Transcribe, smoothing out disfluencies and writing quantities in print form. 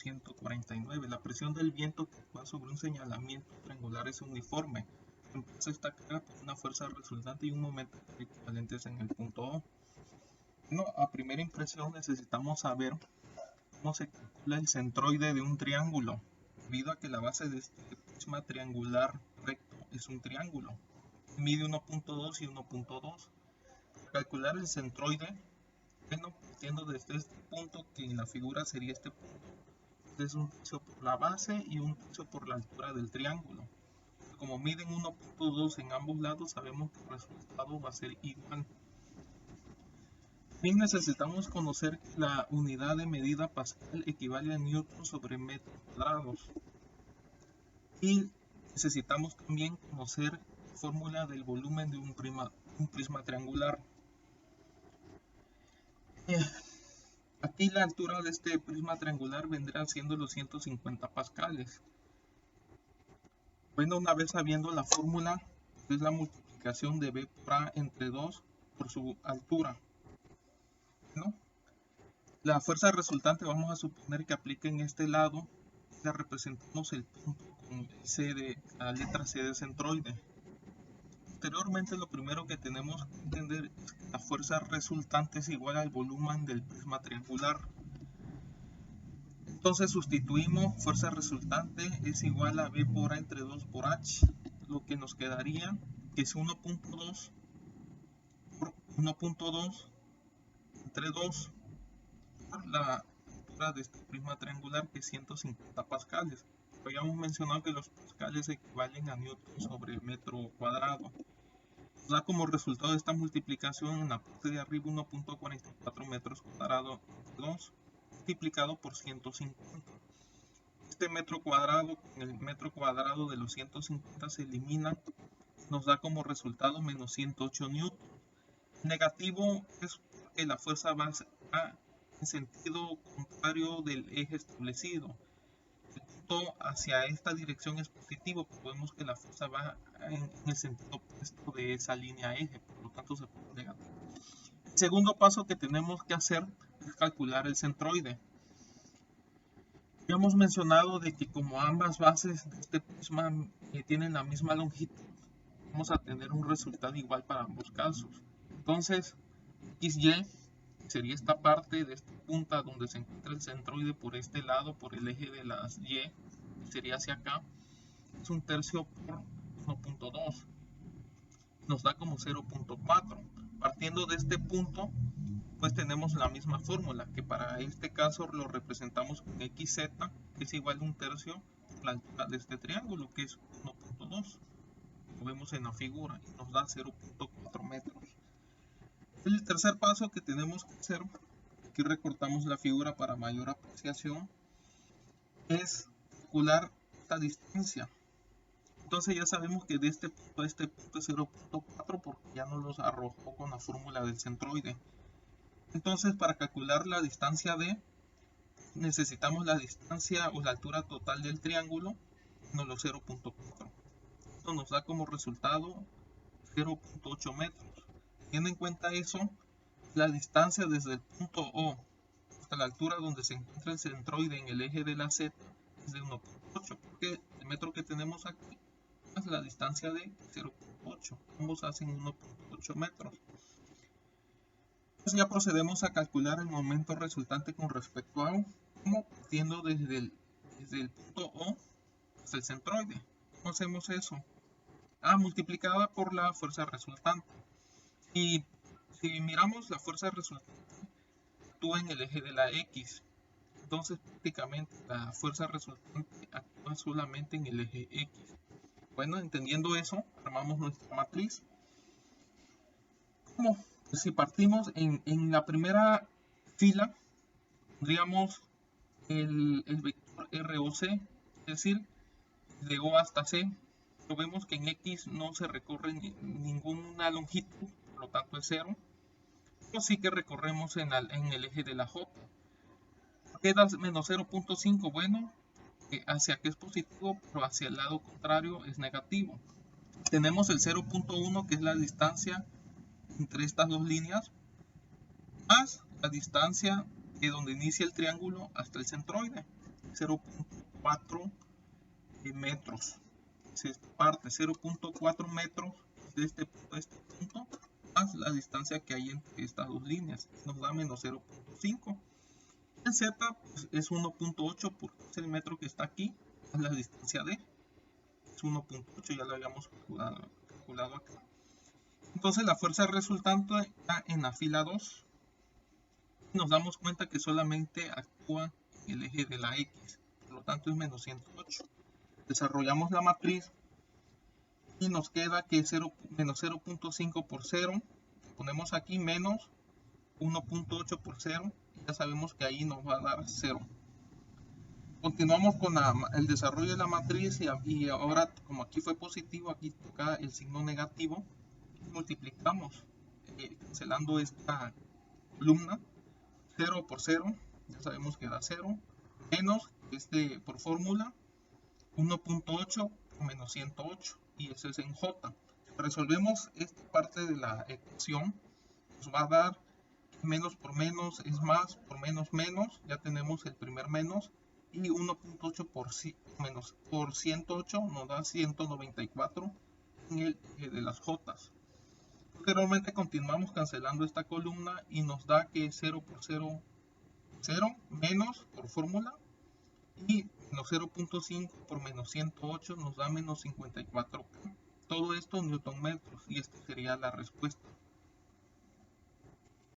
149. La presión del viento que va sobre un señalamiento triangular es uniforme. Entonces está creada por una fuerza resultante y un momento equivalentes en el punto O. Bueno, a primera impresión necesitamos saber cómo se calcula el centroide de un triángulo, debido a que la base de este prisma triangular recto es un triángulo. Mide 1.2 y 1.2. Para calcular el centroide, bueno, partiendo desde este punto, que en la figura sería este punto, es un tercio por la base y un tercio por la altura del triángulo. Como miden 1.2 en ambos lados, sabemos que el resultado va a ser igual. También necesitamos conocer que la unidad de medida pascal equivale a newton sobre metros cuadrados. Y necesitamos también conocer la fórmula del volumen de un prisma triangular. Aquí la altura de este prisma triangular vendrá siendo los 150 pascales. Bueno, una vez sabiendo la fórmula, es la multiplicación de B por A entre 2 por su altura. ¿No? La fuerza resultante vamos a suponer que aplique en este lado. La representamos el punto con la letra C de centroide. Posteriormente, lo primero que tenemos que entender es que la fuerza resultante es igual al volumen del prisma triangular. Entonces sustituimos fuerza resultante es igual a B por A entre 2 por H, lo que nos quedaría que es 1.2 por 1.2 entre 2 por la altura de este prisma triangular, que es 150 pascales. Habíamos mencionado que los pascales equivalen a newton sobre metro cuadrado. Nos da como resultado de esta multiplicación en la parte de arriba 1.44 metros cuadrados entre 2 multiplicado por 150. Este metro cuadrado con el metro cuadrado de los 150 se elimina, nos da como resultado menos 108 newton. Negativo es porque la fuerza va en sentido contrario del eje establecido. El punto hacia esta dirección es positivo, pero vemos que la fuerza va en el sentido opuesto de esa línea eje, por lo tanto se pone negativo. El segundo paso que tenemos que hacer es calcular el centroide. Ya hemos mencionado de que como ambas bases de este prisma tienen la misma longitud, vamos a tener un resultado igual para ambos casos. Entonces, XY sería esta parte de esta punta donde se encuentra el centroide por este lado, por el eje de las Y, sería hacia acá, es un tercio por 1.2, nos da como 0.4. Partiendo de este punto, pues tenemos la misma fórmula, que para este caso lo representamos con XZ, que es igual a un tercio por la altura de este triángulo, que es 1.2. Lo vemos en la figura y nos da 0.4 metros. El tercer paso que tenemos que hacer, aquí recortamos la figura para mayor apreciación, es calcular esta distancia. Entonces ya sabemos que de este punto a este punto es 0.4 porque ya nos los arrojó con la fórmula del centroide. Entonces, para calcular la distancia D, necesitamos la distancia o la altura total del triángulo menos los 0.4. Esto nos da como resultado 0.8 metros. Teniendo en cuenta eso, la distancia desde el punto O hasta la altura donde se encuentra el centroide en el eje de la Z es de 1.8, porque el metro que tenemos aquí más la distancia de 0.8. Ambos hacen 1.8 metros. Entonces ya procedemos a calcular el momento resultante con respecto a U, como partiendo desde el punto O hasta el centroide. ¿Cómo hacemos eso? Multiplicada por la fuerza resultante. Y si miramos, la fuerza resultante actúa en el eje de la X. Entonces prácticamente la fuerza resultante actúa solamente en el eje X. Bueno, entendiendo eso, armamos nuestra matriz. ¿Cómo? Pues si partimos en la primera fila, tendríamos el vector ROC, es decir, de O hasta C. Pero vemos que en X no se recorre ninguna longitud, por lo tanto es 0. Pero sí que recorremos en el eje de la J. Queda menos 0.5, bueno, hacia que es positivo, pero hacia el lado contrario es negativo. Tenemos el 0.1, que es la distancia entre estas dos líneas, más la distancia de donde inicia el triángulo hasta el centroide. 0.4 metros. Es esta parte, 0.4 metros de este punto a este punto, más la distancia que hay entre estas dos líneas, nos da menos 0.5. El Z pues, es 1.8 porque es el metro que está aquí, más la distancia D, es 1.8, ya lo habíamos calculado acá. Entonces la fuerza resultante está en la fila 2. Nos damos cuenta que solamente actúa en el eje de la X, por lo tanto es menos 108. Desarrollamos la matriz y nos queda que menos 0.5 por 0, ponemos aquí menos 1.8 por 0, y ya sabemos que ahí nos va a dar 0. Continuamos con el desarrollo de la matriz y ahora como aquí fue positivo, aquí toca el signo negativo, multiplicamos cancelando esta columna, 0 por 0, ya sabemos que da 0, menos por fórmula 1.8 menos 108, y eso es en J. Resolvemos esta parte de la ecuación, nos va a dar menos por menos es más, por menos menos, ya tenemos el primer menos, y 1.8 por 108 nos da 194 en el de las J. Posteriormente continuamos cancelando esta columna y nos da que 0 por 0, 0 menos por fórmula, y menos 0.5 por menos 108 nos da menos 54. Todo esto en newton metros, y esta sería la respuesta.